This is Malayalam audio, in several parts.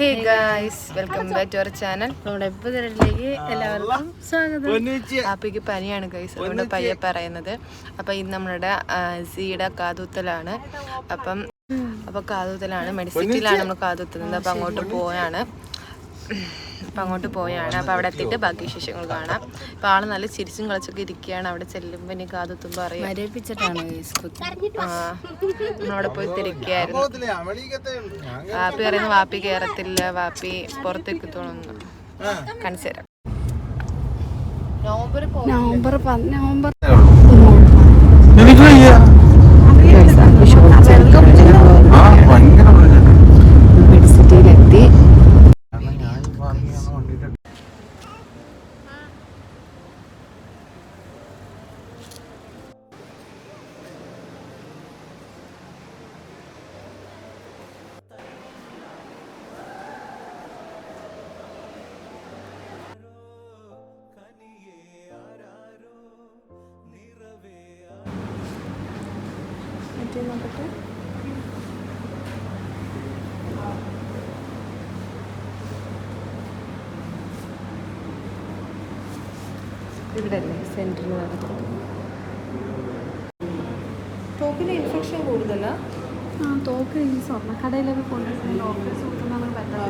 Hey guys, welcome back to our channel. നമ്മുടെ പുതിയതിലേക്ക് എല്ലാവർക്കും സ്വാഗതം. ആപ്പിക്ക് പനിയാണ് ഗൈസ്, അതുകൊണ്ട് പയ്യെ പറയുന്നത്. അപ്പം ഇന്ന് നമ്മളുടെ സിയുടെ കാതുത്തലാണ്. അപ്പം കാതുത്തലാണ്, മെഡിസിറ്റിയിലാണ് നമ്മൾ കാതുത്തുന്നത്. അപ്പം അങ്ങോട്ട് പോയാണ്. അപ്പം അവിടെ എത്തിയിട്ട് ബാക്കി വിശേഷങ്ങൾ കാണാം. അപ്പം ആള് നല്ല ചിരിച്ചും കളിച്ചൊക്കെ ഇരിക്കുകയാണ്. അവിടെ ചെല്ലുമ്പോൾ ഇനി കാതുത്തുമ്പോൾ അറിയാം. നമ്മളവിടെ പോയി തിരിക്കുകയായിരുന്നു. വാപ്പി പറയുന്നു വാപ്പി കയറത്തില്ല, വാപ്പി പുറത്തേക്ക് തോന്നുന്നു. കാണിച്ചു തരാം. നവംബർ മെഡിസിറ്റിയിലെത്തി. ഇവിടെ അല്ലേ സെൻറ്ററിൽ നടക്കുന്നത്. തോക്കിന് ഇൻഫെക്ഷൻ കൂടുതലാ. തോക്ക് ഈ സ്വർണ്ണക്കടയിലൊക്കെ കൊണ്ടുവരുന്ന ഡോക്ടേഴ്സ് കൊടുക്കുന്ന പറ്റില്ല.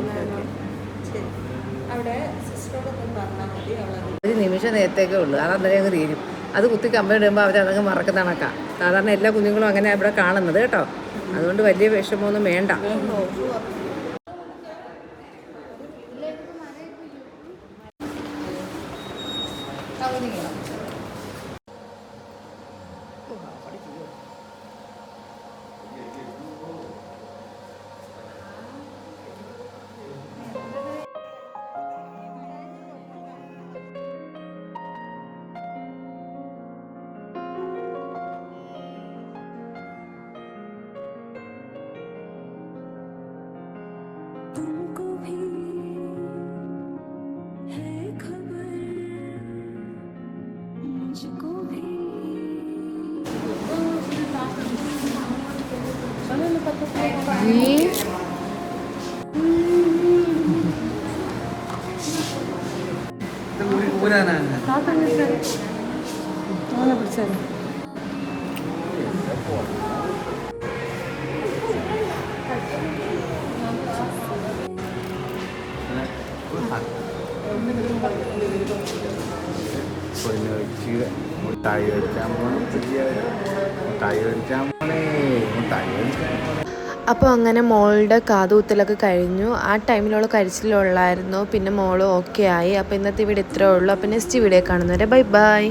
അവിടെ ഒരു നിമിഷം നേരത്തേക്കേ ഉള്ളൂ, അത് അന്നേരം അങ്ങ് തീരും. അത് കുത്തി കമ്പിടുമ്പോൾ അവരതങ്ങ് മറക്കുന്ന കണക്കാം. സാധാരണ എല്ലാ കുഞ്ഞുങ്ങളും അങ്ങനെ ഇവിടെ കാണുന്നത് കേട്ടോ. അതുകൊണ്ട് വലിയ വിഷമമൊന്നും വേണ്ട. അപ്പോൾ അങ്ങനെ മോളുടെ കാതുകുത്തലൊക്കെ കഴിഞ്ഞു. ആ ടൈമിലുള്ള കരച്ചിലുള്ളായിരുന്നു. പിന്നെ മോള് ഓക്കെ ആയി. അപ്പോൾ ഇന്നത്തെ വീഡിയോ ഇത്രേ ഉള്ളൂ. അപ്പോൾ നെക്സ്റ്റ് വീഡിയോ കാണുന്നവരെ ബൈ ബൈ.